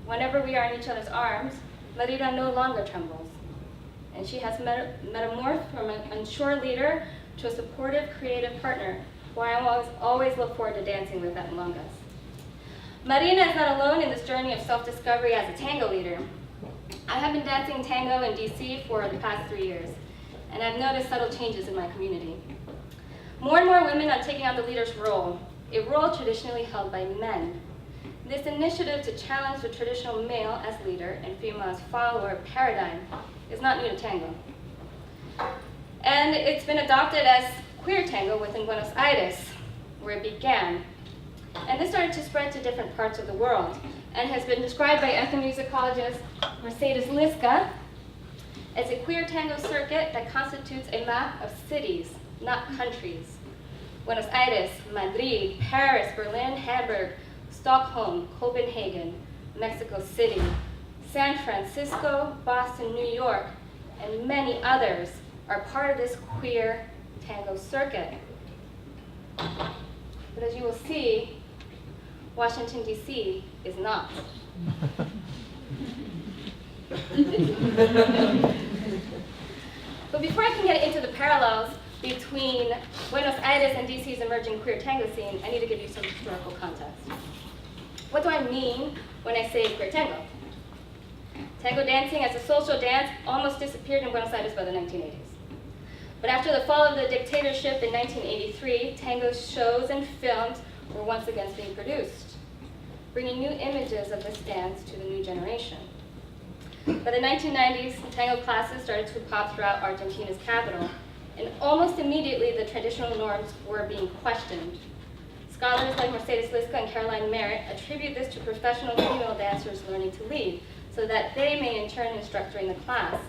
Whenever we are in each other's arms, Marina no longer trembles. And she has metamorphed from an unsure leader to a supportive, creative partner who I always look forward to dancing with at milongas. Marina is not alone in this journey of self-discovery as a tango leader. I have been dancing tango in DC for the past 3 years, and I've noticed subtle changes in my community. More and more women are taking on the leader's role, a role traditionally held by men. This initiative to challenge the traditional male as leader and female as follower paradigm is not new to tango. And it's been adopted as queer tango within Buenos Aires, where it began. And this started to spread to different parts of the world and has been described by ethnomusicologist Mercedes Liska as a queer tango circuit that constitutes a map of cities, not countries. Buenos Aires, Madrid, Paris, Berlin, Hamburg, Stockholm, Copenhagen, Mexico City, San Francisco, Boston, New York, and many others are part of this queer tango circuit. But as you will see, Washington, D.C. is not. But before I can get into the parallels between Buenos Aires and DC's emerging queer tango scene, I need to give you some historical context. What do I mean when I say queer tango? Tango dancing as a social dance almost disappeared in Buenos Aires by the 1980s. But after the fall of the dictatorship in 1983, tango shows and films were once again being produced, bringing new images of this dance to the new generation. By the 1990s, tango classes started to pop throughout Argentina's capital, and almost immediately the traditional norms were being questioned. Scholars like Mercedes Liska and Caroline Merritt attribute this to professional female dancers learning to lead, so that they may in turn instruct during the class.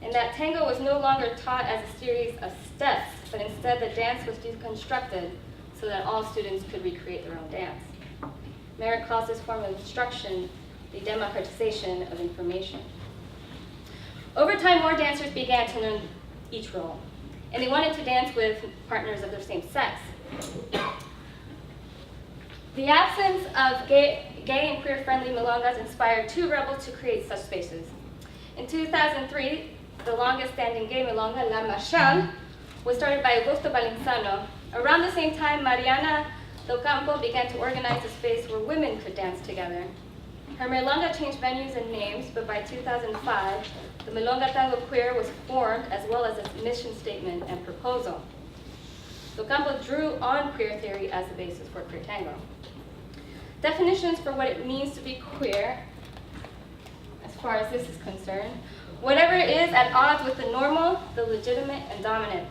And that tango was no longer taught as a series of steps, but instead the dance was deconstructed so that all students could recreate their own dance. Merritt calls this form of instruction the democratization of information. Over time, more dancers began to learn each role, and they wanted to dance with partners of their same sex. The absence of gay and queer-friendly milongas inspired two rebels to create such spaces. In 2003, the longest-standing gay milonga, La Marchal, was started by Augusto Valenciano. Around the same time, Mariana Del Campo began to organize a space where women could dance together. Her milonga changed venues and names, but by 2005, the Milonga Tango Queer was formed, as well as its mission statement and proposal. Del Campo drew on queer theory as the basis for queer tango. Definitions for what it means to be queer, as far as this is concerned: whatever is at odds with the normal, the legitimate, and dominant,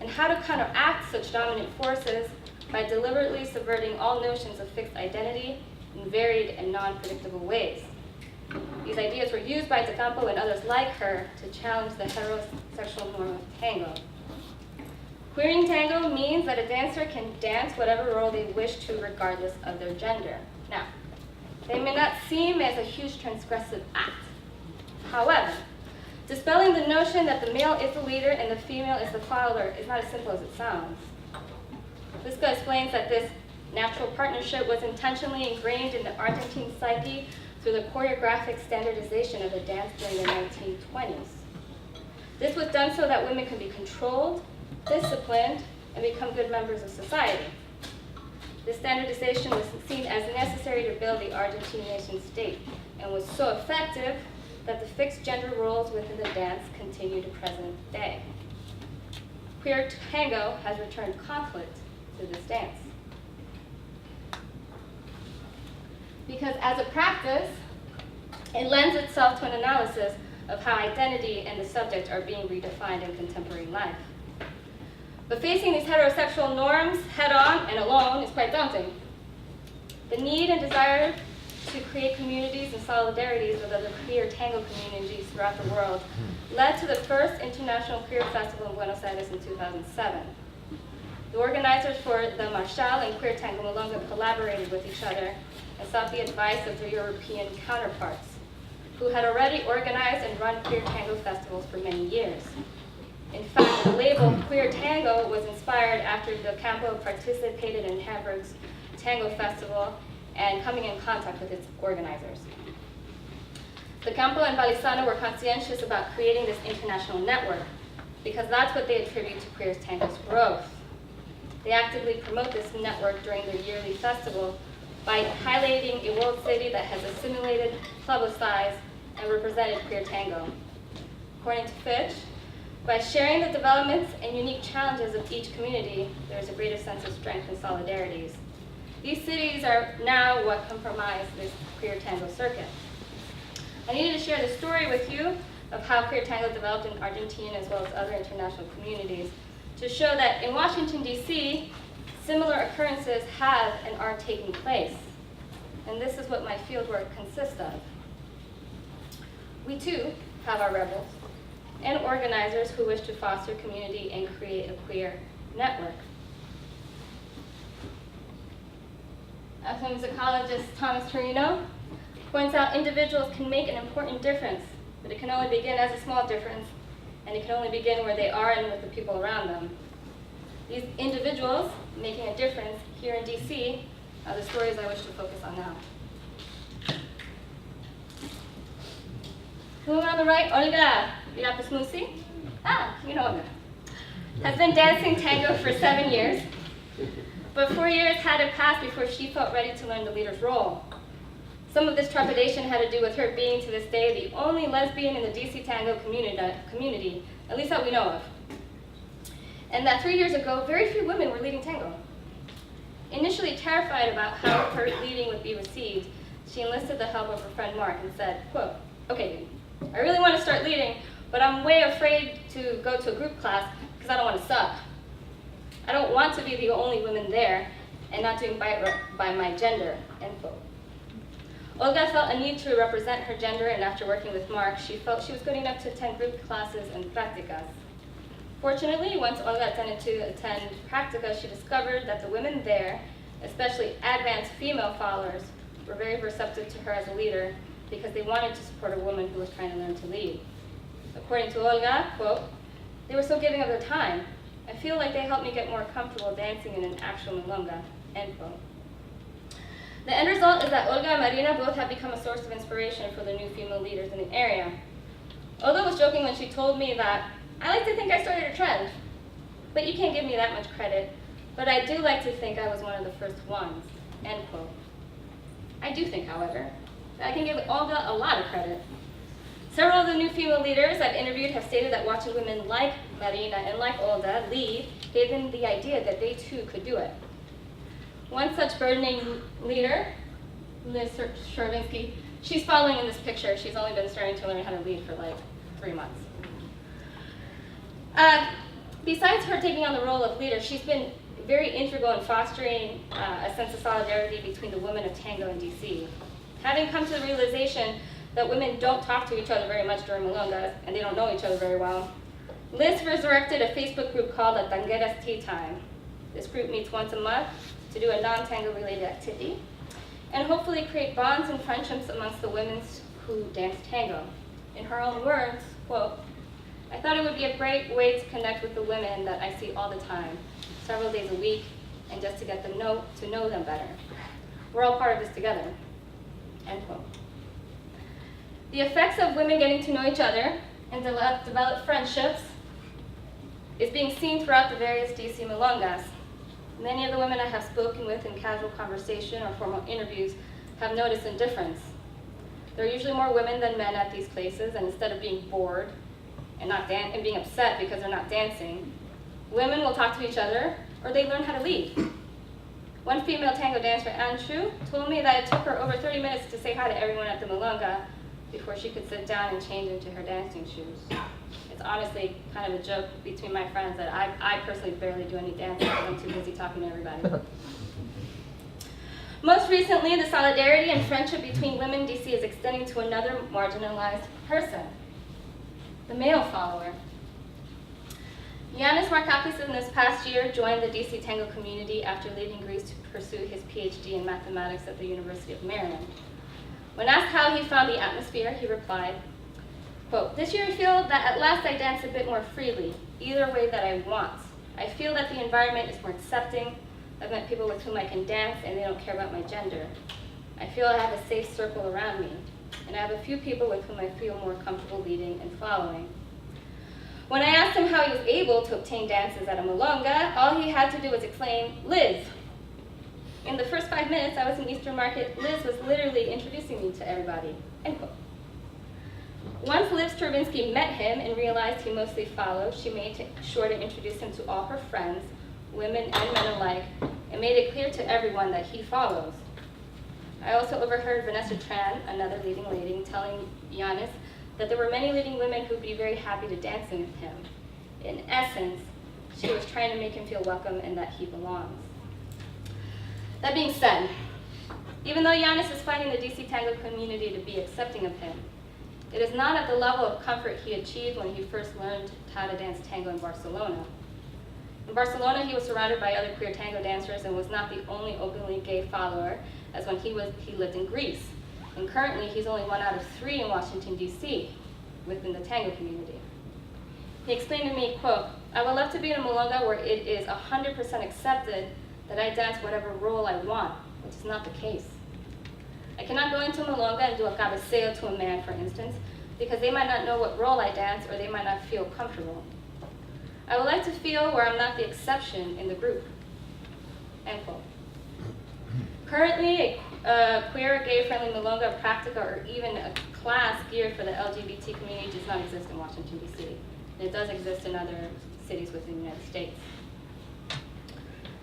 and how to counteract such dominant forces by deliberately subverting all notions of fixed identity in varied and non-predictable ways. These ideas were used by Del Campo and others like her to challenge the heterosexual norm of tango. Queering tango means that a dancer can dance whatever role they wish to regardless of their gender. Now, they may not seem as a huge transgressive act. However, dispelling the notion that the male is the leader and the female is the follower is not as simple as it sounds. Liska explains that this natural partnership was intentionally ingrained in the Argentine psyche through the choreographic standardization of the dance during the 1920s. This was done so that women could be controlled, disciplined, and become good members of society. This standardization was seen as necessary to build the Argentine nation state and was so effective that the fixed gender roles within the dance continue to present day. Queer tango has returned conflict to this dance. Because as a practice, it lends itself to an analysis of how identity and the subject are being redefined in contemporary life. But facing these heterosexual norms head-on and alone is quite daunting. The need and desire to create communities and solidarities with other queer tango communities throughout the world led to the first International Queer Festival in Buenos Aires in 2007. The organizers for the Marchal and Queer Tango Milonga collaborated with each other and sought the advice of their European counterparts, who had already organized and run queer tango festivals for many years. In fact, the label Queer Tango was inspired after Del Campo participated in Hamburg's Tango Festival and coming in contact with its organizers. The Campo and Balizano were conscientious about creating this international network because that's what they attribute to Queer Tango's growth. They actively promote this network during their yearly festival by highlighting a world city that has assimilated, publicized, and represented queer tango. According to Fitch, by sharing the developments and unique challenges of each community, there is a greater sense of strength and solidarities. These cities are now what comprise this queer tango circuit. I needed to share the story with you of how queer tango developed in Argentina as well as other international communities to show that in Washington, D.C., similar occurrences have and are taking place. And this is what my fieldwork consists of. We too have our rebels and organizers who wish to foster community and create a queer network. Ethnomusicologist Thomas Torino points out individuals can make an important difference, but it can only begin as a small difference, and it can only begin where they are and with the people around them. These individuals making a difference here in DC are the stories I wish to focus on now. The woman on the right, Olga Virapasmusi, you know Olga, has been dancing tango for 7 years, but 4 years hadn't passed before she felt ready to learn the leader's role. Some of this trepidation had to do with her being, to this day, the only lesbian in the DC tango community, at least that we know of. And that 3 years ago, very few women were leading tango. Initially terrified about how her leading would be received, she enlisted the help of her friend Mark and said, quote, "Okay, dude, I really want to start leading, but I'm way afraid to go to a group class because I don't want to suck. I don't want to be the only woman there and not doing right by my gender," end quote. Olga felt a need to represent her gender, and after working with Mark, she felt she was good enough to attend group classes and practicas. Fortunately, once Olga attended to attend practica, she discovered that the women there, especially advanced female followers, were very receptive to her as a leader because they wanted to support a woman who was trying to learn to lead. According to Olga, quote, "They were so giving of their time. I feel like they helped me get more comfortable dancing in an actual milonga," end quote. The end result is that Olga and Marina both have become a source of inspiration for the new female leaders in the area. Olga was joking when she told me that, "I like to think I started a trend, but you can't give me that much credit, but I do like to think I was one of the first ones," end quote. I do think, however, that I can give Olga a lot of credit. Several of the new female leaders I've interviewed have stated that watching women like Marina and like Olga lead gave them the idea that they too could do it. One such burgeoning leader, Liz Shervinsky, she's following in this picture. She's only been starting to learn how to lead for like 3 months. Besides her taking on the role of leader, she's been very integral in fostering a sense of solidarity between the women of tango in DC. Having come to the realization that women don't talk to each other very much during milongas, and they don't know each other very well, Liz resurrected a Facebook group called the Tangueras Tea Time. This group meets once a month to do a non-tango related activity, and hopefully create bonds and friendships amongst the women who dance tango. In her own words, quote, "I thought it would be a great way to connect with the women that I see all the time, several days a week, and just to get them to know them better. We're all part of this together," end quote. The effects of women getting to know each other and develop friendships is being seen throughout the various DC milongas. Many of the women I have spoken with in casual conversation or formal interviews have noticed a difference. There are usually more women than men at these places, and instead of being bored and being upset because they're not dancing, women will talk to each other or they learn how to lead. One female tango dancer, Ann Chu, told me that it took her over 30 minutes to say hi to everyone at the milonga before she could sit down and change into her dancing shoes. It's honestly kind of a joke between my friends that I personally barely do any dancing because I'm too busy talking to everybody. Most recently, the solidarity and friendship between women in DC is extending to another marginalized person, the male follower. Yanis Markakis in this past year joined the DC Tango community after leaving Greece to pursue his PhD in mathematics at the University of Maryland. When asked how he found the atmosphere, he replied, quote, "This year I feel that at last I dance a bit more freely, either way that I want. I feel that the environment is more accepting. I've met people with whom I can dance and they don't care about my gender. I feel I have a safe circle around me," and I have a few people with whom I feel more comfortable leading and following. When I asked him how he was able to obtain dances at a milonga, all he had to do was exclaim, "Liz." In the first 5 minutes I was in Eastern Market, Liz was literally introducing me to everybody, end quote. Once Liv Stravinsky met him and realized he mostly followed, she made sure to introduce him to all her friends, women and men alike, and made it clear to everyone that he follows. I also overheard Vanessa Tran, another leading lady, telling Giannis that there were many leading women who would be very happy to dance with him. In essence, she was trying to make him feel welcome and that he belongs. That being said, even though Giannis is fighting the DC Tango community to be accepting of him, it is not at the level of comfort he achieved when he first learned how to dance tango in Barcelona. In Barcelona, he was surrounded by other queer tango dancers and was not the only openly gay follower, as when he lived in Greece. And currently, he's only 1 out of 3 in Washington, D.C., within the tango community. He explained to me, quote, "I would love to be in a milonga where it is 100% accepted that I dance whatever role I want, which is not the case. I cannot go into a milonga and do a cabeceo to a man, for instance, because they might not know what role I dance or they might not feel comfortable. I would like to feel where I'm not the exception in the group," end quote. Currently, a queer, gay-friendly milonga, practica, or even a class geared for the LGBT community does not exist in Washington, D.C. It does exist in other cities within the United States.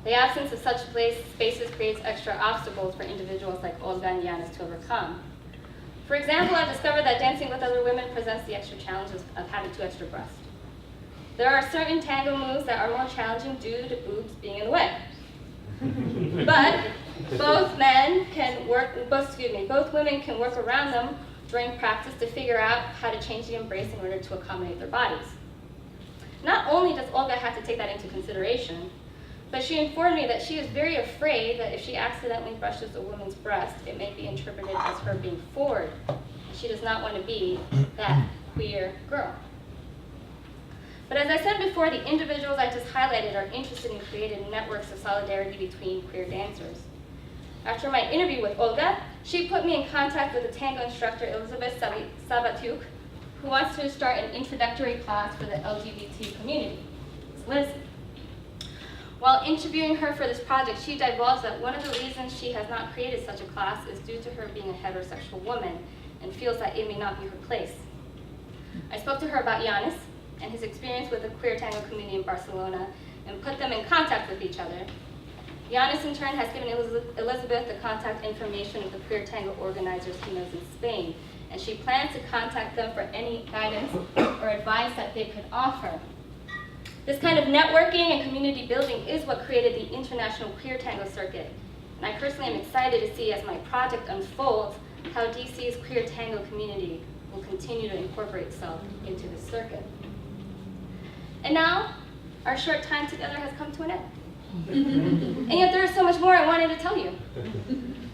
The absence of such spaces creates extra obstacles for individuals like Olga and Giannis to overcome. For example, I've discovered that dancing with other women presents the extra challenges of having 2 extra breasts. There are certain tango moves that are more challenging due to boobs being in the way. But both women can work around them during practice to figure out how to change the embrace in order to accommodate their bodies. Not only does Olga have to take that into consideration, but she informed me that she is very afraid that if she accidentally brushes a woman's breast, it may be interpreted as her being forward. She does not want to be that queer girl. But as I said before, the individuals I just highlighted are interested in creating networks of solidarity between queer dancers. After my interview with Olga, she put me in contact with a tango instructor, Elizabeth Sabatiuk, who wants to start an introductory class for the LGBT community. It's Liz. While interviewing her for this project, she divulged that one of the reasons she has not created such a class is due to her being a heterosexual woman and feels that it may not be her place. I spoke to her about Giannis and his experience with the queer tango community in Barcelona and put them in contact with each other. Giannis, in turn, has given Elizabeth the contact information of the queer tango organizers he knows in Spain, and she plans to contact them for any guidance or advice that they could offer. This kind of networking and community building is what created the International Queer Tango Circuit, and I personally am excited to see as my project unfolds how DC's queer tango community will continue to incorporate itself into the circuit. And now, our short time together has come to an end. And yet there is so much more I wanted to tell you.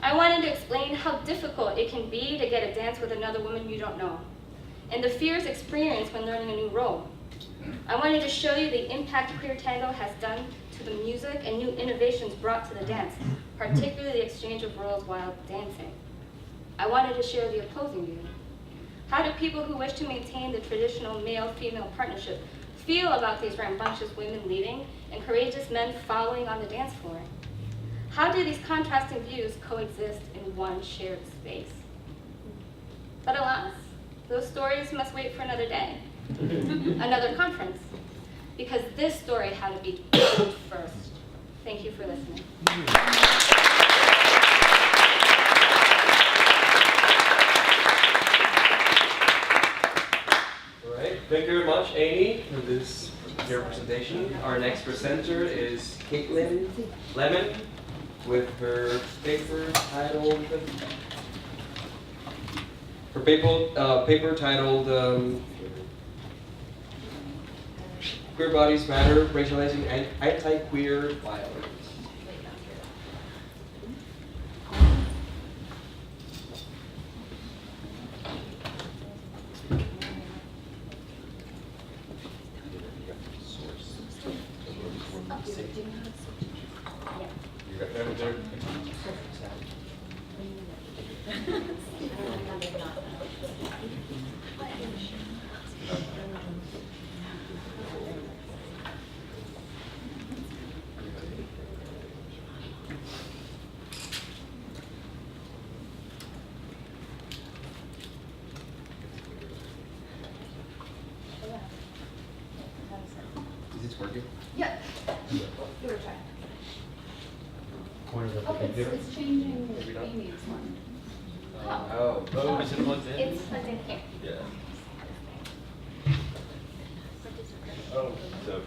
I wanted to explain how difficult it can be to get a dance with another woman you don't know, and the fears experienced when learning a new role. I wanted to show you the impact queer tango has done to the music and new innovations brought to the dance, particularly the exchange of roles while dancing. I wanted to share the opposing view. How do people who wish to maintain the traditional male-female partnership feel about these rambunctious women leading and courageous men following on the dance floor? How do these contrasting views coexist in one shared space? But alas, those stories must wait for another day, another conference, because this story had to be told first. Thank you for listening. All right, thank you very much, Amy, for this your presentation. Our next presenter is Caitlin Lemon with her paper titled Queer Bodies Matter, Racializing and Anti-Queer Violence. you. Yeah. Give it a try. Corners of the Oh, computer. it's changing Maybe not. Amy's one. Oh. Oh, is it plugged in? It's plugged in here. Yeah. Oh, so.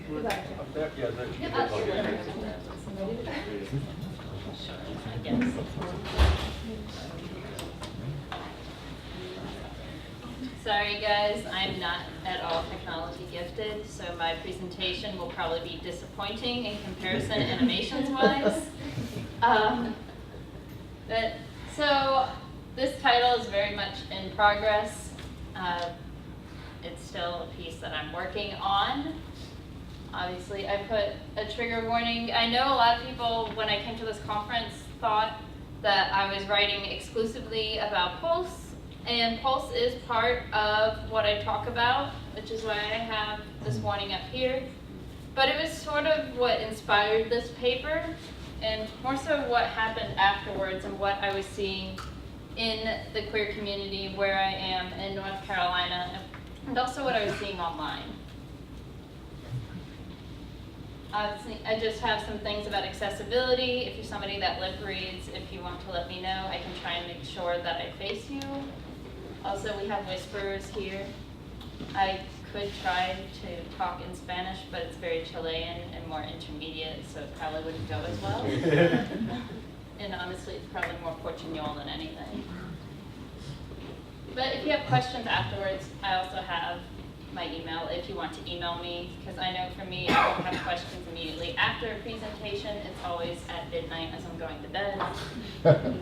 We got it. Up there? Yeah, there. Yep. Plug it in. I guess. Sorry guys, I'm not at all technology gifted, so my presentation will probably be disappointing in comparison animations wise. So this title is very much in progress. It's still a piece that I'm working on. Obviously, I put a trigger warning. I know a lot of people, when I came to this conference, thought that I was writing exclusively about Pulse, and Pulse is part of what I talk about, which is why I have this warning up here. But it was sort of what inspired this paper, and more so what happened afterwards and what I was seeing in the queer community where I am in North Carolina, and also what I was seeing online. Obviously, I just have some things about accessibility. If you're somebody that lip reads, if you want to let me know, I can try and make sure that I face you. Also, we have whisperers here. I could try to talk in Spanish, but it's very Chilean and more intermediate, so it probably wouldn't go as well. And honestly, it's probably more Portuñol than anything. But if you have questions afterwards, I also have my email if you want to email me, because I know for me, I don't have questions immediately after a presentation. It's always at midnight as I'm going to bed.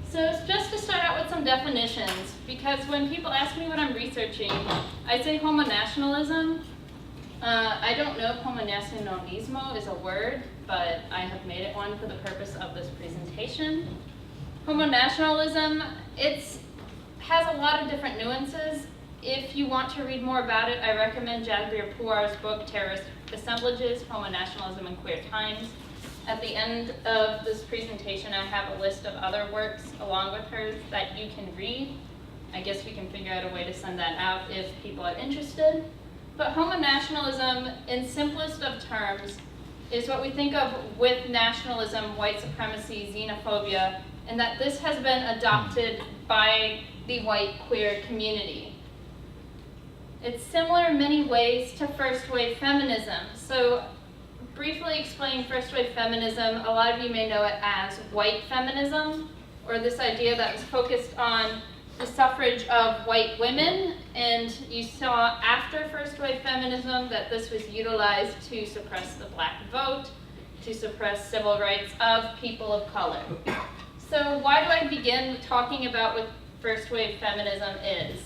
So just to start out with some definitions, because when people ask me what I'm researching, I say homonationalism. I don't know if homonacionalismo is a word, but I have made it one for the purpose of this presentation. Homonationalism, has a lot of different nuances. If you want to read more about it, I recommend Jagdir Puar's book, Terrorist Assemblages, Homonationalism in Queer Times. At the end of this presentation, I have a list of other works along with hers that you can read. I guess we can figure out a way to send that out if people are interested. But homonationalism, in simplest of terms, is what we think of with nationalism, white supremacy, xenophobia, and that this has been adopted by the white queer community. It's similar in many ways to first wave feminism. So briefly explaining first wave feminism, a lot of you may know it as white feminism, or this idea that was focused on the suffrage of white women, and you saw after first wave feminism that this was utilized to suppress the black vote, to suppress civil rights of people of color. So why do I begin talking about what first wave feminism is?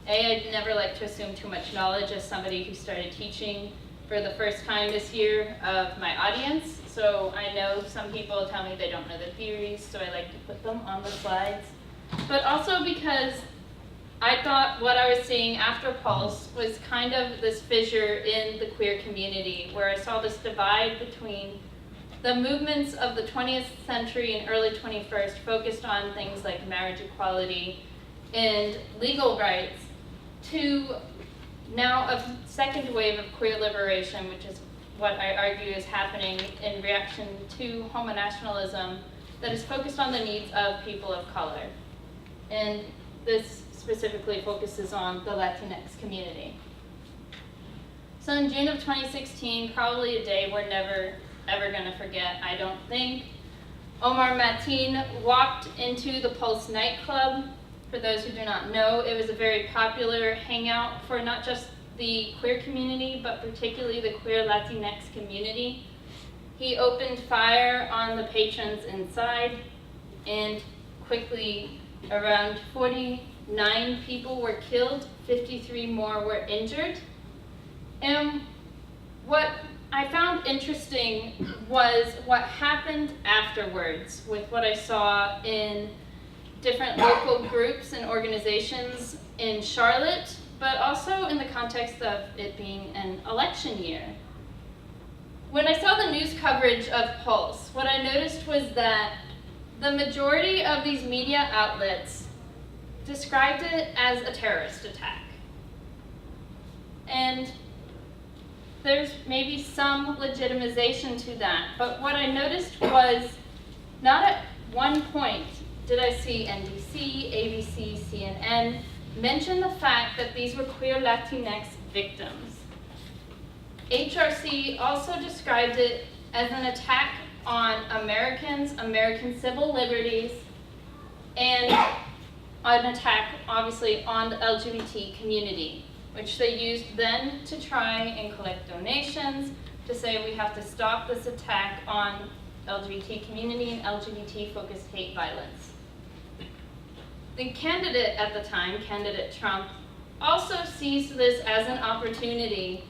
I'd never like to assume too much knowledge as somebody who started teaching for the first time this year of my audience. So I know some people tell me they don't know the theories, so I like to put them on the slides. But also because I thought what I was seeing after Pulse was kind of this fissure in the queer community, where I saw this divide between the movements of the 20th century and early 21st focused on things like marriage equality and legal rights, to now a second wave of queer liberation, which is what I argue is happening in reaction to homonationalism that is focused on the needs of people of color. And this specifically focuses on the Latinx community. So in June of 2016, probably a day we're never ever gonna forget, I don't think, Omar Mateen walked into the Pulse nightclub. For those who do not know, it was a very popular hangout for not just the queer community, but particularly the queer Latinx community. He opened fire on the patrons inside, and quickly around 49 people were killed, 53 more were injured. And what I found interesting was what happened afterwards with what I saw in different local groups and organizations in Charlotte, but also in the context of it being an election year. When I saw the news coverage of Pulse, what I noticed was that the majority of these media outlets described it as a terrorist attack. And there's maybe some legitimization to that, but what I noticed was not at one point did I see NBC, ABC, CNN mention the fact that these were queer Latinx victims. HRC also described it as an attack on Americans, American civil liberties, and an attack, obviously, on the LGBT community, which they used then to try and collect donations, to say we have to stop this attack on LGBT community and LGBT-focused hate violence. The candidate at the time, candidate Trump, also sees this as an opportunity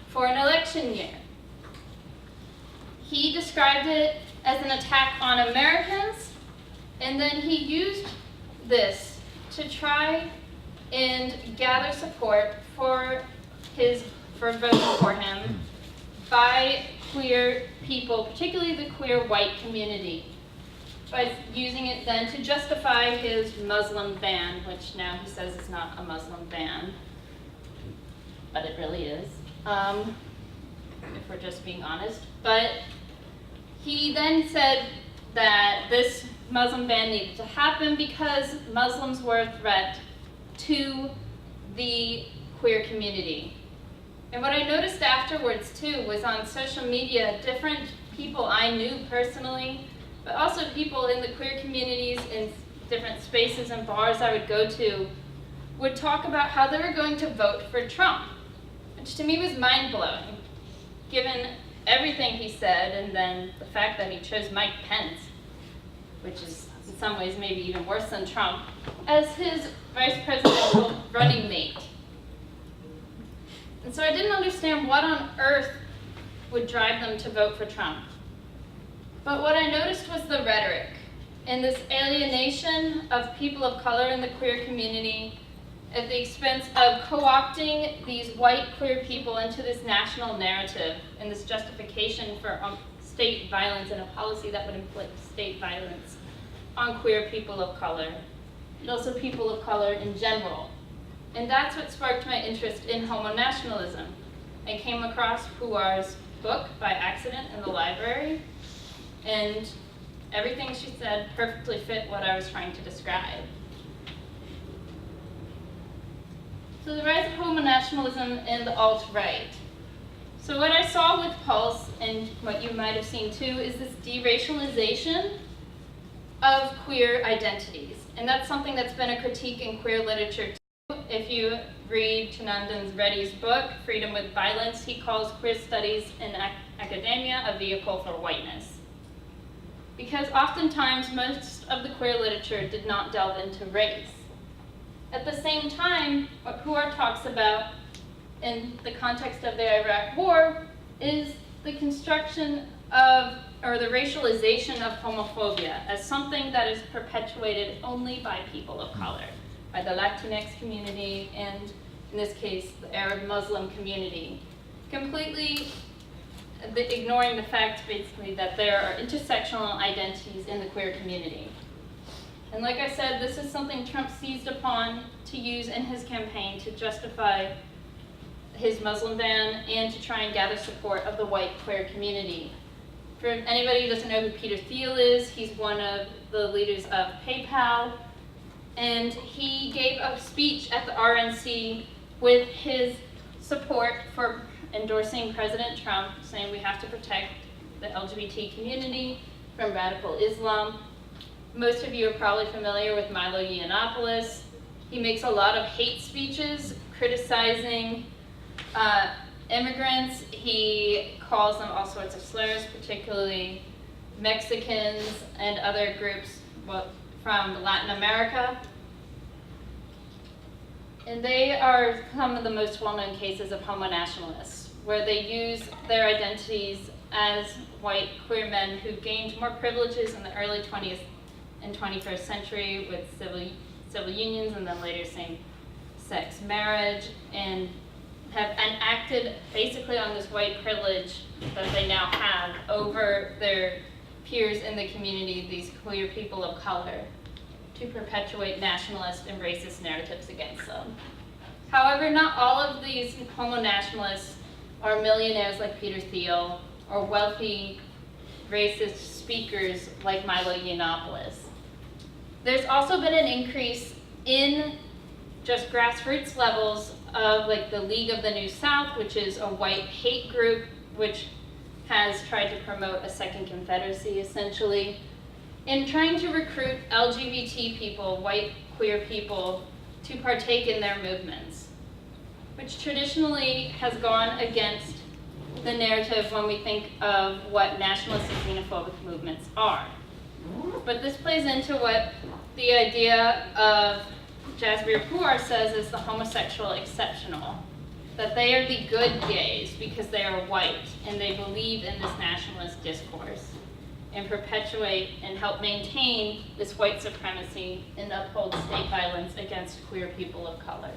for an election year. He described it as an attack on Americans, and then he used this to try and gather support for voting for him by queer people, particularly the queer white community, by using it then to justify his Muslim ban, which now he says is not a Muslim ban, but it really is, if we're just being honest. But he then said that this Muslim ban needed to happen because Muslims were a threat to the queer community. And what I noticed afterwards too was on social media, different people I knew personally, but also people in the queer communities in different spaces and bars I would go to, would talk about how they were going to vote for Trump, which to me was mind-blowing, given everything he said and then the fact that he chose Mike Pence, which is in some ways maybe even worse than Trump, as his vice presidential running mate. And so I didn't understand what on earth would drive them to vote for Trump. But what I noticed was the rhetoric and this alienation of people of color in the queer community at the expense of co-opting these white queer people into this national narrative and this justification for state violence and a policy that would inflict state violence on queer people of color, and also people of color in general. And that's what sparked my interest in homonationalism. I came across Puar's book by accident in the library, and everything she said perfectly fit what I was trying to describe. So the rise of homonationalism and the alt-right. So what I saw with Pulse, and what you might have seen too, is this deracialization of queer identities. And that's something that's been a critique in queer literature too. If you read Chanandan Reddy's book, Freedom with Violence, he calls queer studies in academia a vehicle for whiteness. Because oftentimes most of the queer literature did not delve into race. At the same time, what Puar talks about in the context of the Iraq War is the construction of, or the racialization of homophobia as something that is perpetuated only by people of color, by the Latinx community and, in this case, the Arab Muslim community, completely ignoring the fact, basically, that there are intersectional identities in the queer community. And like I said, this is something Trump seized upon to use in his campaign to justify his Muslim ban and to try and gather support of the white queer community. For anybody who doesn't know who Peter Thiel is, he's one of the leaders of PayPal, and he gave a speech at the RNC with his support for endorsing President Trump, saying we have to protect the LGBT community from radical Islam. Most of you are probably familiar with Milo Yiannopoulos. He makes a lot of hate speeches criticizing immigrants. He calls them all sorts of slurs, particularly Mexicans and other groups from Latin America. And they are some of the most well-known cases of homonationalists, where they use their identities as white queer men who gained more privileges in the early 20th and 21st century with civil unions and then later same-sex marriage, and have enacted basically on this white privilege that they now have over their peers in the community, these queer people of color, to perpetuate nationalist and racist narratives against them. However, not all of these homo-nationalists are millionaires like Peter Thiel or wealthy racist speakers like Milo Yiannopoulos. There's also been an increase in just grassroots levels of like the League of the New South, which is a white hate group which has tried to promote a second confederacy essentially, in trying to recruit LGBT people, white queer people, to partake in their movements, which traditionally has gone against the narrative when we think of what nationalist and xenophobic movements are. But this plays into what the idea of Jasbir Puar says is the homosexual exceptional, that they are the good gays because they are white and they believe in this nationalist discourse and perpetuate and help maintain this white supremacy and uphold state violence against queer people of color.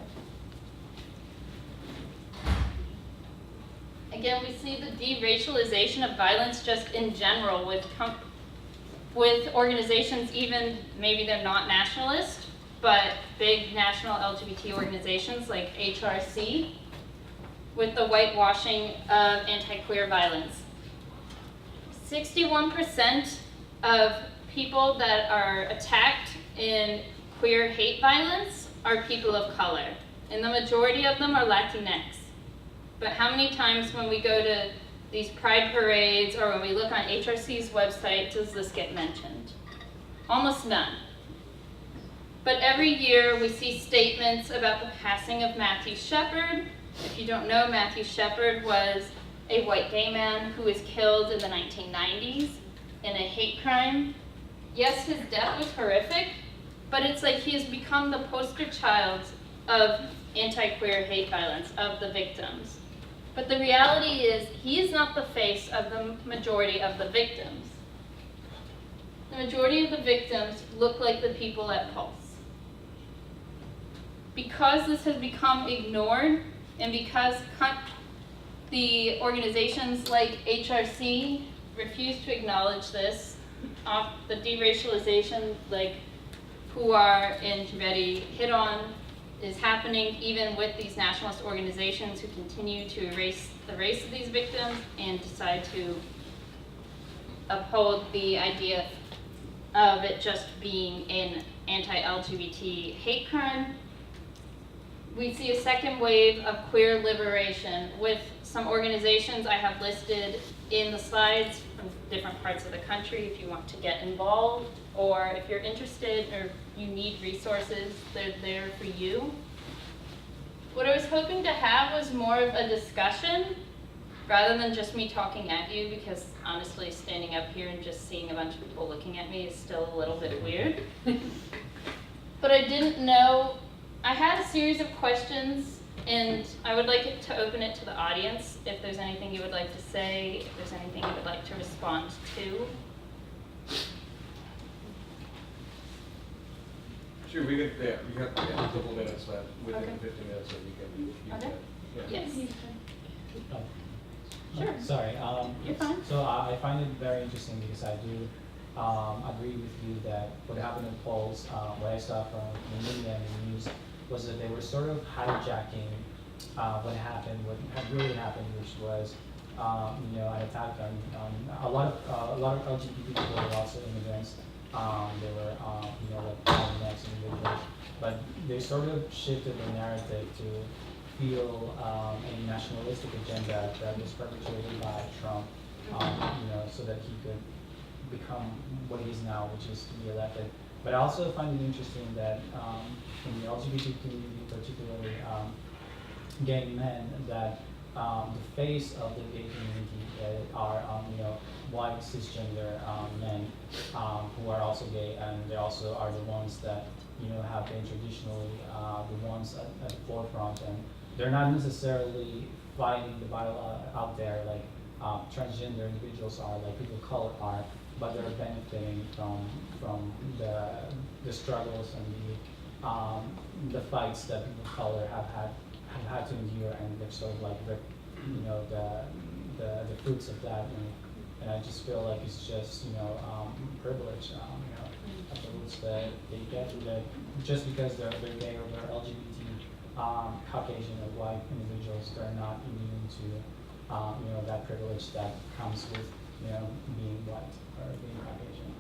Again, we see the deracialization of violence just in general with organizations, even maybe they're not nationalist, but big national LGBT organizations like HRC, with the whitewashing of anti-queer violence. 61% of people that are attacked in queer hate violence are people of color, and the majority of them are Latinx. But how many times when we go to these pride parades or when we look on HRC's website does this get mentioned? Almost none. But every year we see statements about the passing of Matthew Shepard. If you don't know, Matthew Shepard was a white gay man who was killed in the 1990s in a hate crime. Yes, his death was horrific, but it's like he has become the poster child of anti-queer hate violence, of the victims. But the reality is, he is not the face of the majority of the victims. The majority of the victims look like the people at Pulse. Because this has become ignored, and because the organizations like HRC refuse to acknowledge this, the deracialization like Puar and Trivedi hit on is happening even with these nationalist organizations who continue to erase the race of these victims and decide to uphold the idea of it just being an anti-LGBT hate crime. We see a second wave of queer liberation with some organizations I have listed in the slides from different parts of the country if you want to get involved, or if you're interested or you need resources, they're there for you. What I was hoping to have was more of a discussion rather than just me talking at you, because honestly standing up here and just seeing a bunch of people looking at me is still a little bit weird. But I didn't know, I had a series of questions and I would like to open it to the audience if there's anything you would like to say, if there's anything you would like to respond to. Sure, we have a couple minutes left, within Okay. 15 minutes, so you can. Okay. Yeah. Yes. Sure. Sorry. You're fine. So I find it very interesting because I do agree with you that what happened in polls, what I saw from the media and the news, was that they were sort of hijacking what happened, what had really happened, which was an attack on a lot of LGBT people were also immigrants. They were like Latinx individuals, but they sort of shifted the narrative to feel a nationalistic agenda that was perpetrated by Trump, so that he could become what he is now, which is to be elected. But I also find it interesting that in the LGBT community, particularly gay men, that the face of the gay community are white cisgender men who are also gay, and they also are the ones that have been traditionally the ones at the forefront, and they're not necessarily fighting the battle out there like transgender individuals are, like people of color are, but they're benefiting from the struggles and the fights that people of color have had to endure, and they're sort of like the fruits of that, and I just feel like it's just privilege. abuse that they get, that just because they're gay or they're LGBT, Caucasian or white individuals, they're not immune to, that privilege that comes with, being white or being Caucasian.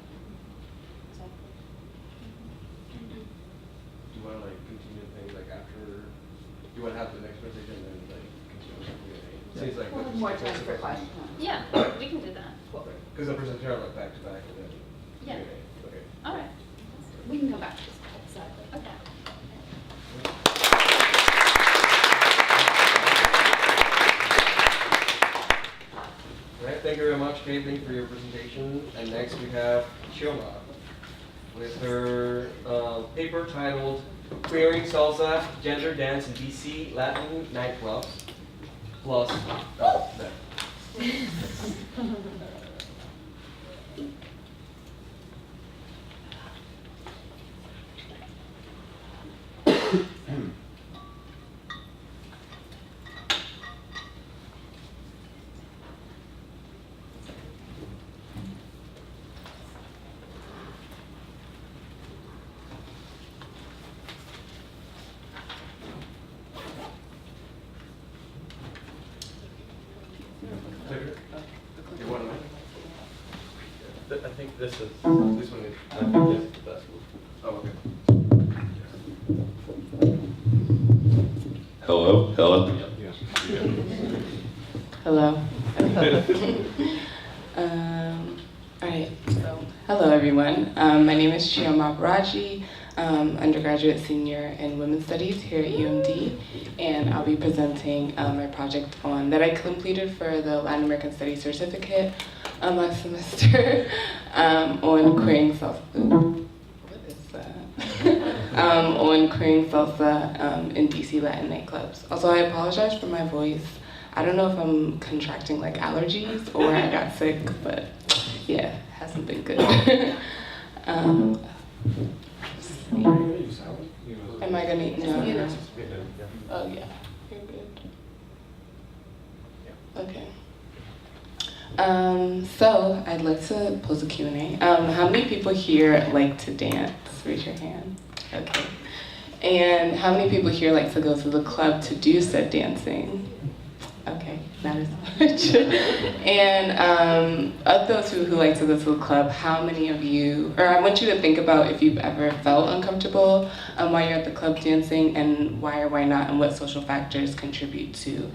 Do you want to like continue things like after? Do you want to have the next presentation and then like continue with the Q&A? Seems like We'll have more time for questions. Yeah, we can do that. because the presentation are like back to back and then Yeah. Q&A. Okay. All right. We can come back to this. Exactly. Okay. All right, thank you very much, Caitlin, for your presentation. And next we have Chioma with her paper titled Queering Salsa, Gender Dance in DC Latin Nightclubs, plus, there. You want to? I think this is, This one is. I think this is the best one. Oh, okay. Hello? Hello? Hello. All right, so hello everyone. My name is Chioma Baraji, undergraduate senior in Women's Studies here at UMD, and I'll be presenting my project that I completed for the Latin American Studies certificate last semester on queering salsa. What is that? On queering salsa in DC Latin nightclubs. Also, I apologize for my voice. I don't know if I'm contracting like allergies or I got sick, but yeah, hasn't been good. Am I gonna? No. Oh yeah, you're good. Okay. So I'd like to pose a Q&A. How many people here like to dance? Raise your hand. Okay. And how many people here like to go to the club to do said dancing? Okay, not as much. And of those who like to go to the club, how many of you, or I want you to think about if you've ever felt uncomfortable while you're at the club dancing, and why or why not, and what social factors contribute to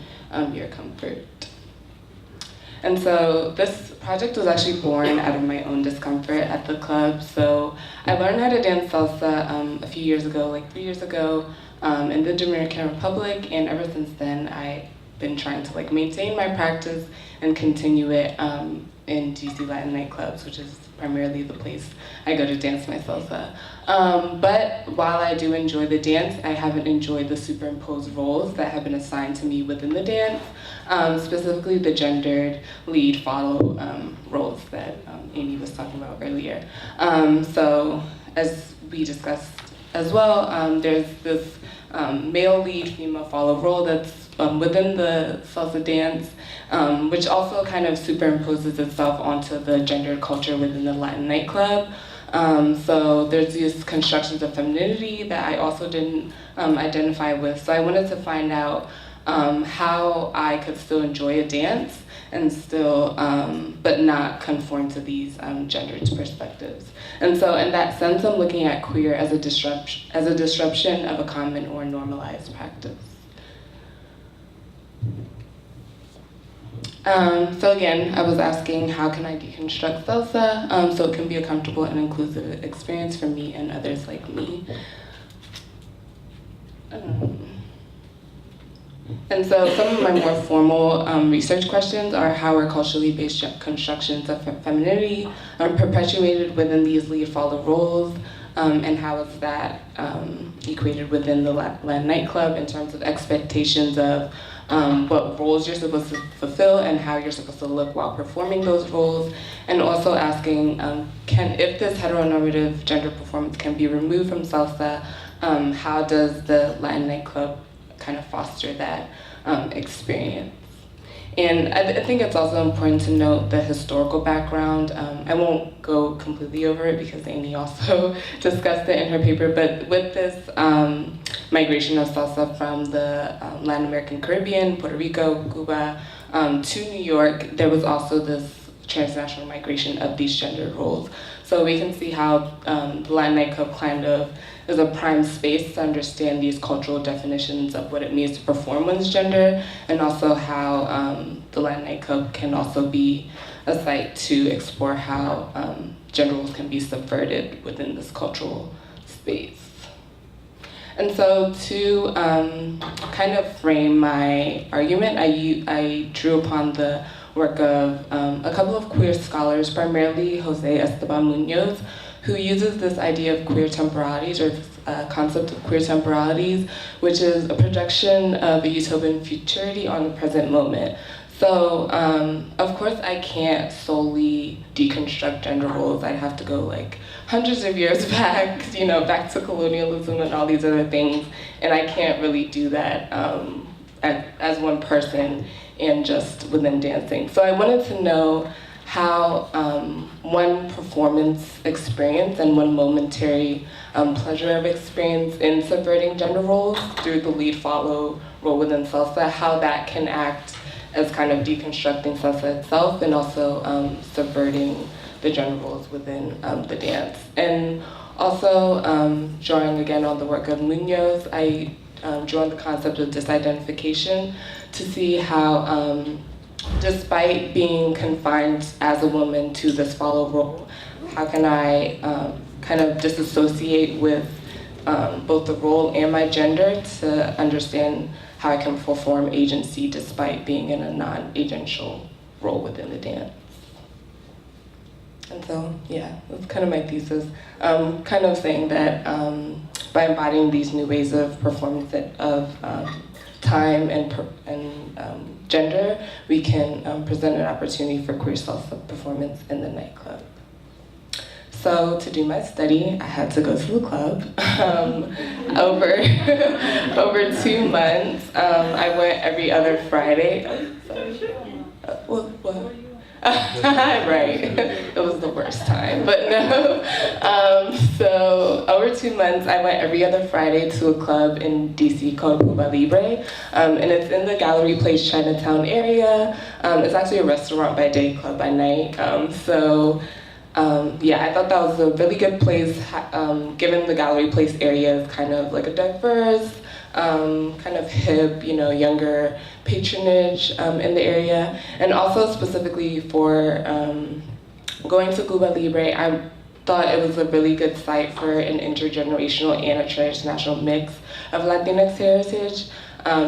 your comfort. And so this project was actually born out of my own discomfort at the club. So I learned how to dance salsa a few years ago, like 3 years ago, in the Dominican Republic, and ever since then I've been trying to like maintain my practice and continue it in DC Latin nightclubs, which is primarily the place I go to dance my salsa. But while I do enjoy the dance, I haven't enjoyed the superimposed roles that have been assigned to me within the dance, specifically the gendered lead follow roles that Amy was talking about earlier. So as we discussed as well, there's this male lead, female follow role that's within the salsa dance, which also kind of superimposes itself onto the gendered culture within the Latin nightclub. So there's these constructions of femininity that I also didn't identify with. So I wanted to find out how I could still enjoy a dance and still, but not conform to these gendered perspectives. And so in that sense, I'm looking at queer as a disruption of a common or normalized practice. So again, I was asking how can I deconstruct salsa so it can be a comfortable and inclusive experience for me and others like me. And so some of my more formal research questions are how are culturally based constructions of femininity perpetuated within these lead-follow roles, and how is that equated within the Latin nightclub in terms of expectations of what roles you're supposed to fulfill and how you're supposed to look while performing those roles, and also asking if this heteronormative gender performance can be removed from salsa, how does the Latin nightclub kind of foster that experience? And I think it's also important to note the historical background. I won't go completely over it because Amy also discussed it in her paper, but with this migration of salsa from the Latin American Caribbean, Puerto Rico, Cuba, to New York, there was also this transnational migration of these gender roles. So we can see how the Latin nightclub kind of is a prime space to understand these cultural definitions of what it means to perform one's gender, and also how the Latin nightclub can also be a site to explore how gender roles can be subverted within this cultural space. And so to kind of frame my argument, I drew upon the work of a couple of queer scholars, primarily Jose Esteban Munoz, who uses this idea of queer temporalities, or this concept of queer temporalities, which is a projection of a utopian futurity on the present moment. So, of course, I can't solely deconstruct gender roles. I'd have to go like hundreds of years back, back to colonialism and all these other things, and I can't really do that as one person and just within dancing. So I wanted to know how one performance experience and one momentary pleasure of experience in subverting gender roles through the lead-follow role within salsa, how that can act as kind of deconstructing salsa itself and also subverting the gender roles within the dance. And also drawing again on the work of Munoz, I drew on the concept of disidentification to see how despite being confined as a woman to this follow role, how can I kind of disassociate with both the role and my gender to understand how I can perform agency despite being in a non-agential role within the dance. And so, yeah, that's kind of my thesis. Kind of saying that by embodying these new ways of performance of time and gender, we can present an opportunity for queer salsa performance in the nightclub. So to do my study, I had to go to the club over 2 months. I went every other Friday. What? Right, it was the worst time, but no. So over 2 months, I went every other Friday to a club in DC called Cuba Libre, and it's in the Gallery Place Chinatown area. It's actually a restaurant by day, club by night. Yeah, I thought that was a really good place, given the Gallery Place area is kind of like a diverse, kind of hip, younger patronage in the area. And also specifically for going to Cuba Libre, I thought it was a really good site for an intergenerational and a transnational mix of Latinx heritage.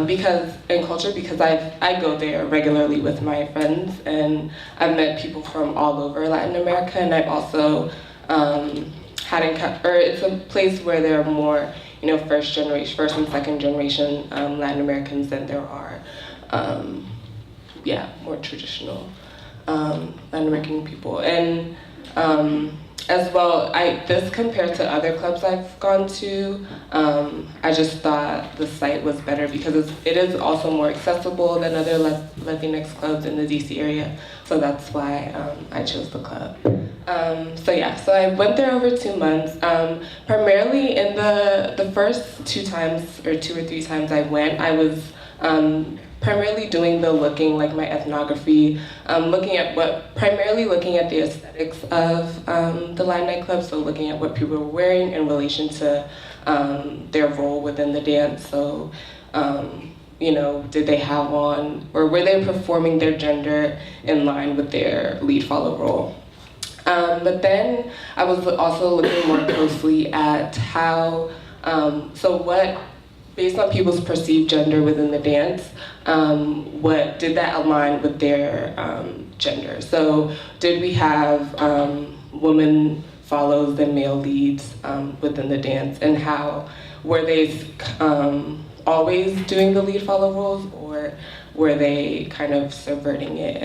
Because I go there regularly with my friends, and I've met people from all over Latin America, and I've also it's a place where there are more, first and second generation Latin Americans than there are, more traditional Latin American people. And as well, this compared to other clubs I've gone to, I just thought the site was better because it is also more accessible than other Latinx clubs in the DC area. So that's why I chose the club. So I went there over 2 months. Primarily in the first 2 or 3 times I went, I was primarily doing the looking, like my ethnography, primarily looking at the aesthetics of the Latin nightclub, so looking at what people were wearing in relation to their role within the dance. So, did they have on, or were they performing their gender in line with their lead follow role? But then I was also looking more closely at how, based on people's perceived gender within the dance, what did that align with their gender? So did we have women follows and male leads within the dance, and how were they always doing the lead follow roles, or were they kind of subverting it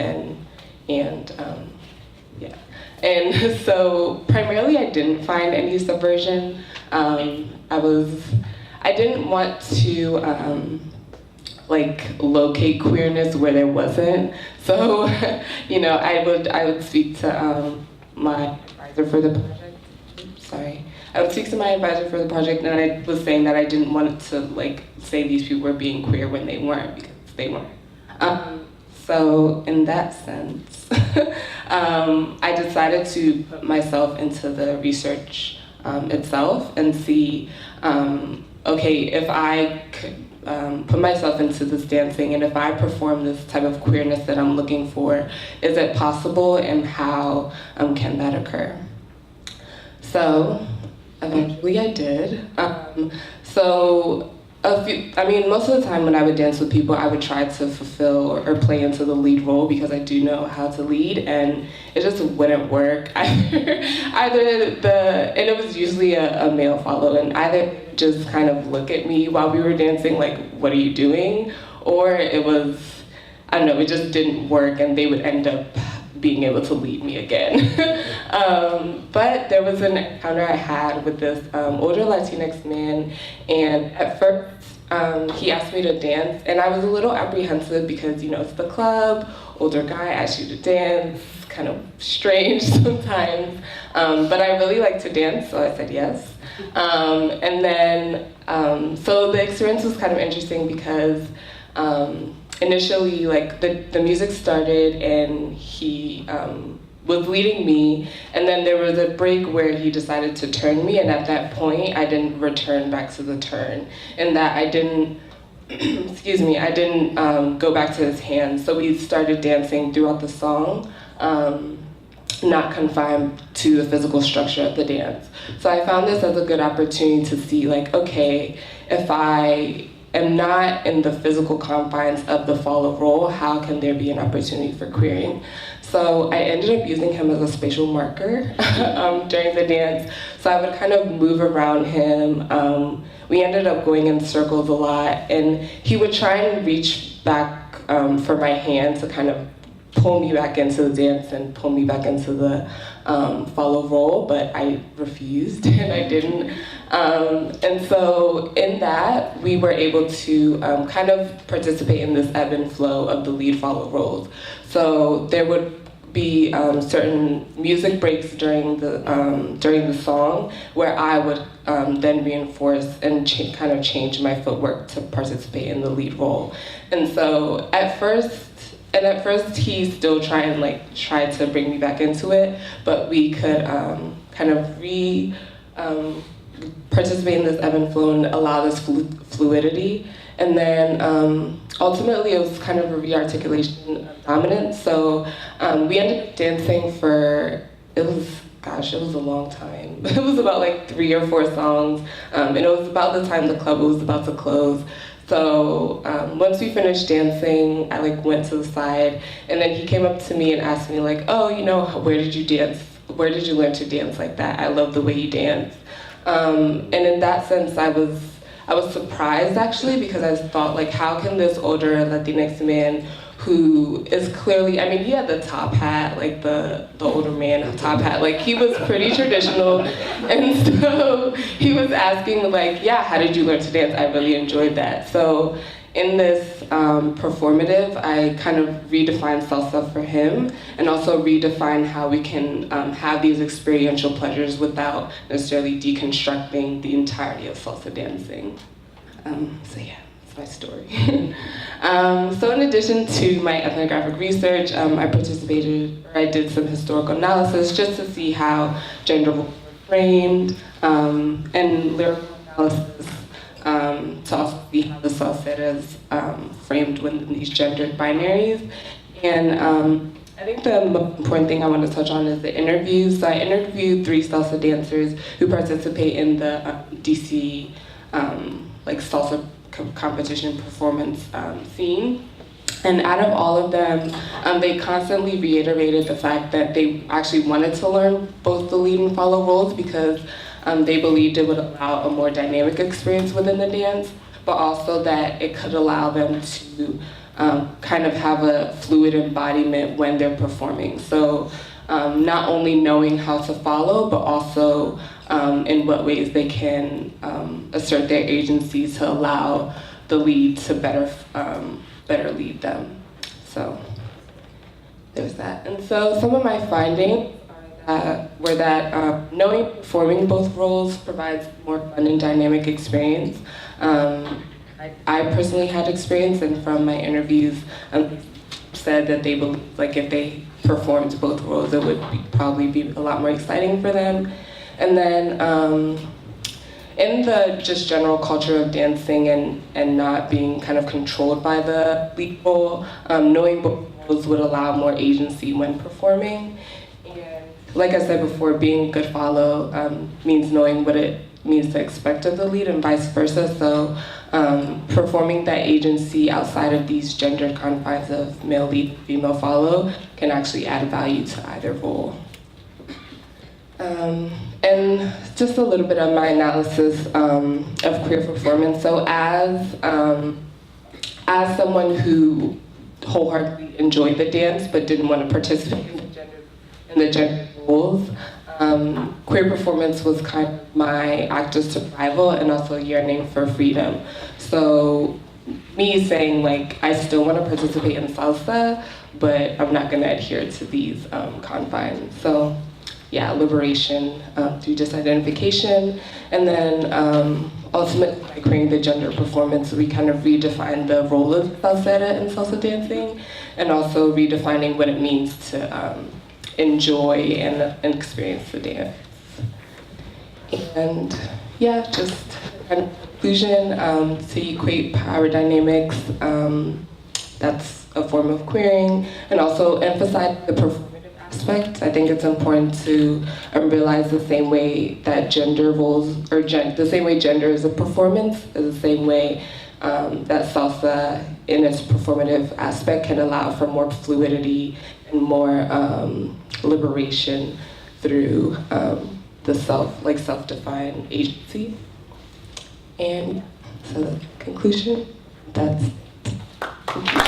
And so primarily I didn't find any subversion. I didn't want to like locate queerness where there wasn't. So, you know, I would speak to my advisor for the project. Sorry. I would speak to my advisor for the project, and I was saying that I didn't want to like say these people were being queer when they weren't, because they weren't. So in that sense, I decided to put myself into the research itself and see, okay, if I could put myself into this dancing, and if I perform this type of queerness that I'm looking for, is it possible, and how can that occur? So eventually I did. Most of the time when I would dance with people, I would try to fulfill or play into the lead role, because I do know how to lead, and it just wouldn't work. And it was usually a male follow, and either just kind of look at me while we were dancing, like, what are you doing? Or it was, I don't know, it just didn't work, and they would end up being able to lead me again. But there was an encounter I had with this older Latinx man, and at first he asked me to dance, and I was a little apprehensive because, you know, it's the club, older guy asks you to dance, kind of strange sometimes, but I really like to dance, so I said yes. And then, so the experience was kind of interesting because initially, like, the music started and he was leading me, and then there was a break where he decided to turn me, and at that point I didn't return back to the turn, and that I didn't go back to his hands. So we started dancing throughout the song, not confined to the physical structure of the dance. So I found this as a good opportunity to see, like, okay, if I am not in the physical confines of the follow role, how can there be an opportunity for queering? So I ended up using him as a spatial marker during the dance. So I would kind of move around him. We ended up going in circles a lot, and he would try and reach back for my hand to kind of pull me back into the dance and pull me back into the follow role, but I refused and I didn't. And so in that, we were able to kind of participate in this ebb and flow of the lead follow roles. So there would be certain music breaks during the song where I would then reinforce and kind of change my footwork to participate in the lead role. And so at first he still tried to bring me back into it, but we could kind of participate in this ebb and flow and allow this fluidity. And then ultimately it was kind of a re-articulation of dominance. So we ended up dancing for, it was a long time. It was about like 3 or 4 songs, and it was about the time the club was about to close. So once we finished dancing, I went to the side, and then he came up to me and asked me oh, where did you dance? Where did you learn to dance like that? I love the way you dance. And in that sense, I was surprised actually, because I thought how can this older Latinx man who is clearly, he had the top hat, the older man top hat, he was pretty traditional, and so he was asking yeah, how did you learn to dance? I really enjoyed that. So in this performative, I kind of redefined salsa for him, and also redefined how we can have these experiential pleasures without necessarily deconstructing the entirety of salsa dancing. So yeah, that's my story. So in addition to my ethnographic research, I did some historical analysis just to see how gender roles were framed, and lyrical analysis to also see how the salsa is framed within these gendered binaries. And I think the most important thing I want to touch on is the interviews. So I interviewed 3 salsa dancers who participate in the DC salsa competition performance scene. And out of all of them, they constantly reiterated the fact that they actually wanted to learn both the lead and follow roles, because they believed it would allow a more dynamic experience within the dance, but also that it could allow them to kind of have a fluid embodiment when they're performing. So not only knowing how to follow, but also in what ways they can assert their agency to allow the lead to better lead them. So there's that. And so some of my findings were that knowing performing both roles provides more fun and dynamic experience. I personally had experience, and from my interviews, said that they believe like if they performed both roles, it would probably be a lot more exciting for them. And then in the just general culture of dancing and not being kind of controlled by the lead role, knowing both roles would allow more agency when performing. And like I said before, being a good follow means knowing what it means to expect of the lead and vice versa. So performing that agency outside of these gendered confines of male lead, female follow can actually add value to either role. And just a little bit of my analysis of queer performance. So as someone who wholeheartedly enjoyed the dance but didn't want to participate in the gender roles, queer performance was kind of my act of survival and also yearning for freedom. So me saying like, I still want to participate in salsa, but I'm not going to adhere to these confines. So yeah, liberation through disidentification. And then ultimately by creating the gender performance, we kind of redefined the role of salsera in salsa dancing, and also redefining what it means to enjoy and experience the dance. And yeah, just kind of conclusion, to equate power dynamics, that's a form of queering, and also emphasize the performative aspect. I think it's important to realize the same way that gender roles, or the same way gender is a performance, is the same way that salsa in its performative aspect can allow for more fluidity and more liberation through the self-defined agency. And so the conclusion, that's thank you.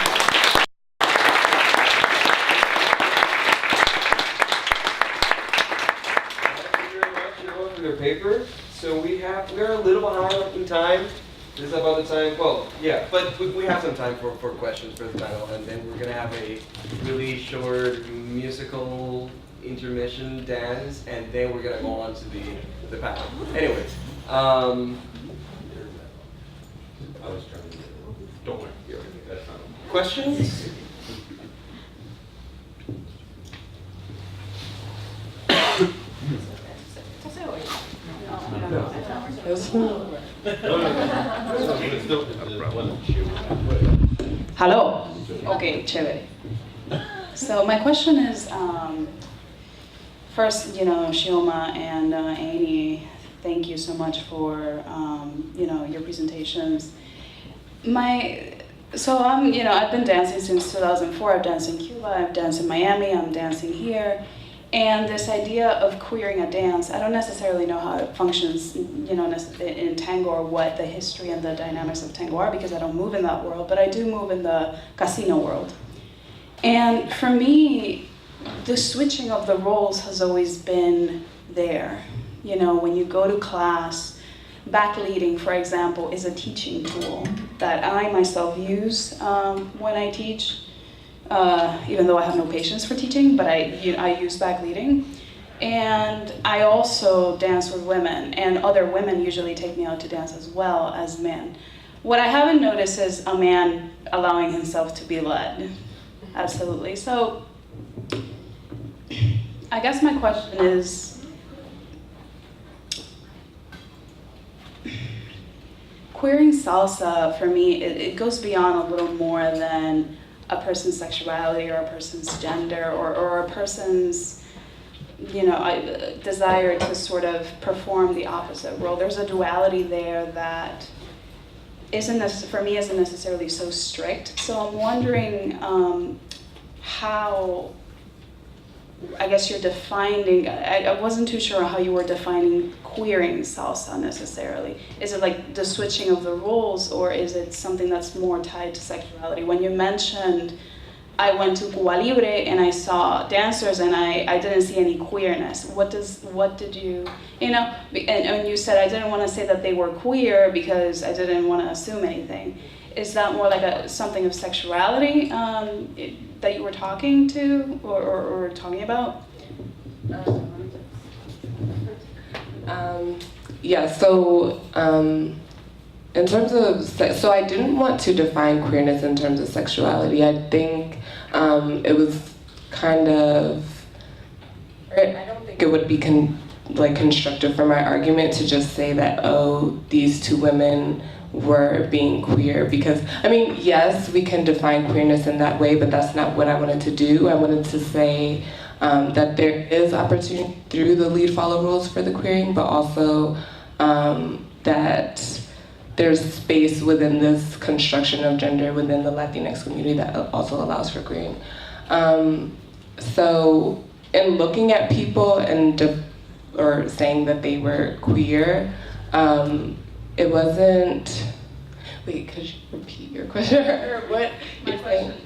Thank you very much, everyone, for their paper. So we're a little behind in time. This is about the time, well, yeah, but we have some time for questions for the panel, and then we're gonna have a really short musical intermission dance, and then we're gonna go on to the panel. Anyways, I was trying to, don't worry, that's not. questions? Hello. Okay, chévere. So my question is, first, Shioma and Annie, thank you so much for, your presentations. I've been dancing since 2004. I've danced in Cuba, I've danced in Miami, I'm dancing here. And this idea of queering a dance, I don't necessarily know how it functions, in tango, or what the history and the dynamics of tango are, because I don't move in that world, but I do move in the casino world. And for me, the switching of the roles has always been there. When you go to class, backleading, for example, is a teaching tool that I myself use when I teach. Even though I have no patience for teaching, but I use backleading. And I also dance with women, and other women usually take me out to dance as well as men. What I haven't noticed is a man allowing himself to be led. Absolutely. So I guess my question is, queering salsa, for me, it goes beyond a little more than a person's sexuality or a person's gender or a person's, desire to sort of perform the opposite role. There's a duality there that isn't necessarily so strict. So I'm wondering how, I guess you're defining, I wasn't too sure how you were defining queering salsa necessarily. Is it like the switching of the roles, or is it something that's more tied to sexuality? When you mentioned I went to Cuba Libre and I saw dancers and I didn't see any queerness. What did you, and you said I didn't want to say that they were queer because I didn't want to assume anything. Is that more like something of sexuality that you were talking to or talking about? Yeah, so in terms of, so I didn't want to define queerness in terms of sexuality. I think it was kind of, I don't think it would be constructive for my argument to just say that, oh, these two women were being queer, because, I mean, yes, we can define queerness in that way, but that's not what I wanted to do. I wanted to say that there is opportunity through the lead-follow rules for the queering, but also that there's space within this construction of gender within the Latinx community that also allows for queering. So in looking at people or saying that they were queer, it wasn't, wait, could you repeat your question? Or what?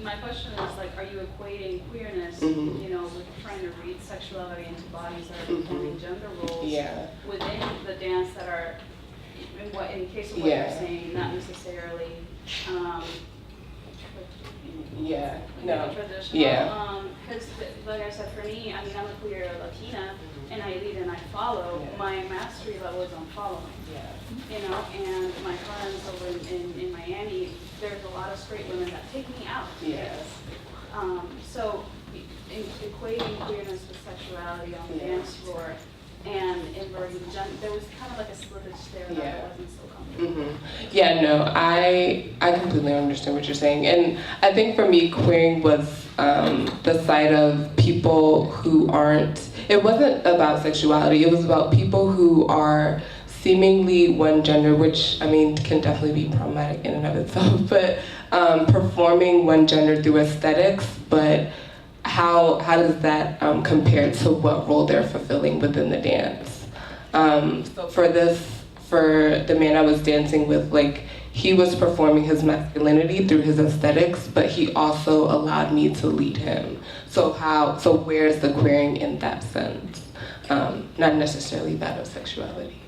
My question is, like, are you equating queerness, with trying to read sexuality into bodies that are performing gender roles within the dance that are, in case of what you're saying, not necessarily traditional. Because, like I said, for me, I mean, I'm a queer Latina, and I lead and I follow. My mastery level is on following. And my friends over in Miami, there's a lot of straight women that take me out. So equating queerness with sexuality on the dance floor and inverting gender, there was kind of like a slippage there that I wasn't so comfortable. Yeah, no, I completely understand what you're saying. And I think for me, queering was the side of people who aren't, it wasn't about sexuality, it was about people who are seemingly one gender, which, I mean, can definitely be problematic in and of itself, but performing one gender through aesthetics, but how does that compare to what role they're fulfilling within the dance? So for the man I was dancing with, like, he was performing his masculinity through his aesthetics, but he also allowed me to lead him. So where's the queering in that sense? Not necessarily that of sexuality.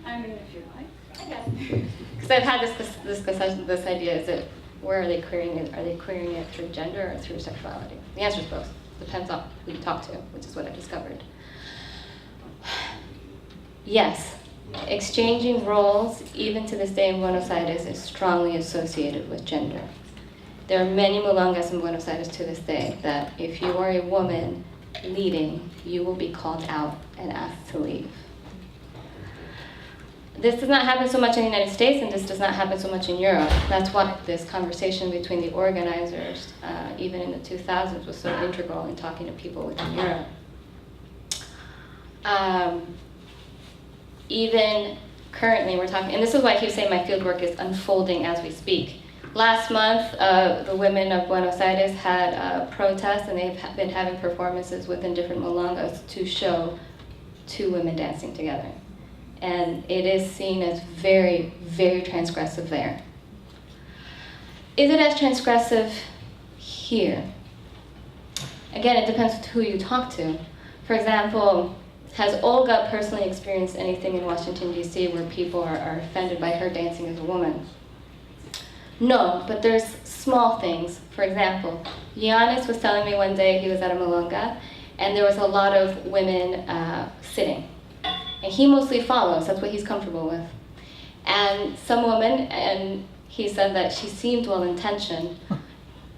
I mean, if you like. I guess. Because I've had this idea, is it, where are they querying it? Are they querying it through gender or through sexuality? The answer is both. Depends on who you talk to, which is what I discovered. Yes, exchanging roles, even to this day in Buenos Aires, is strongly associated with gender. There are many mulongas in Buenos Aires to this day that if you are a woman leading, you will be called out and asked to leave. This does not happen so much in the United States, and this does not happen so much in Europe. That's why this conversation between the organizers, even in the 2000s, was so integral in talking to people within Europe. Even currently, we're talking, and this is why I keep saying my fieldwork is unfolding as we speak. Last month, the women of Buenos Aires had a protest, and they've been having performances within different milongas to show two women dancing together. And it is seen as very, very transgressive there. Is it as transgressive here? Again, it depends on who you talk to. For example, has Olga personally experienced anything in Washington, D.C. where people are offended by her dancing as a woman? No, but there's small things. For example, Giannis was telling me one day he was at a milonga, and there was a lot of women sitting. And he mostly follows, that's what he's comfortable with. And some woman, and he said that she seemed well-intentioned,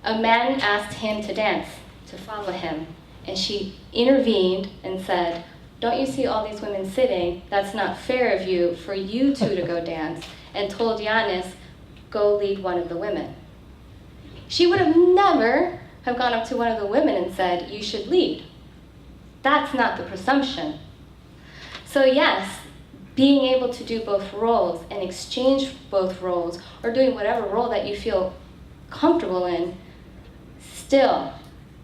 a man asked him to dance, to follow him. And she intervened and said, don't you see all these women sitting? That's not fair of you for you two to go dance. And told Giannis, go lead one of the women. She would have never have gone up to one of the women and said, you should lead. That's not the presumption. So yes, being able to do both roles and exchange both roles, or doing whatever role that you feel comfortable in, still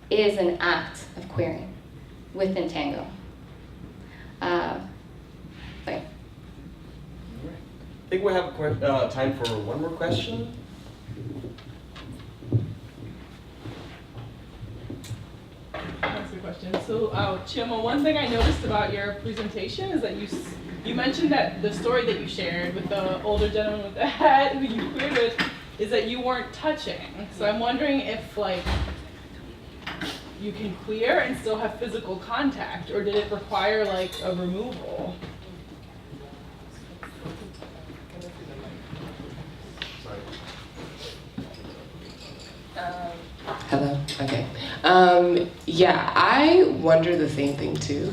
is an act of queering within tango. think we have time for one more question. That's a good question. So, Chioma, one thing I noticed about your presentation is that you mentioned that the story that you shared with the older gentleman with the hat who you queered with is that you weren't touching. So I'm wondering if like you can queer and still have physical contact, or did it require like a removal? Hello. Okay. Yeah, I wonder the same thing too.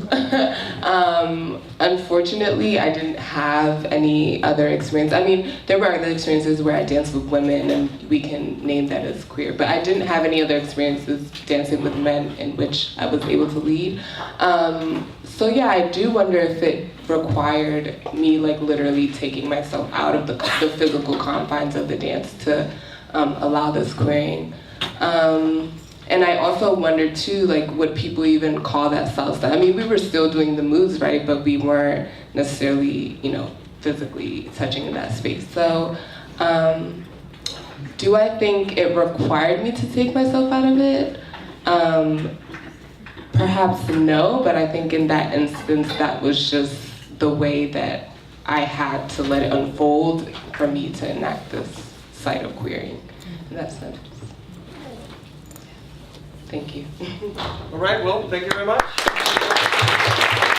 Unfortunately, I didn't have any other experience. I mean, there were other experiences where I danced with women, and we can name that as queer. But I didn't have any other experiences dancing with men in which I was able to lead. So yeah, I do wonder if it required me like literally taking myself out of the physical confines of the dance to allow this queering. And I also wondered too, like, would people even call that salsa? I mean, we were still doing the moves, right? But we weren't necessarily, you know, physically touching in that space. So, do I think it required me to take myself out of it? Perhaps no, but I think in that instance, that was just the way that I had to let it unfold for me to enact this site of queering in that sense. Thank you. All right, well, thank you very much.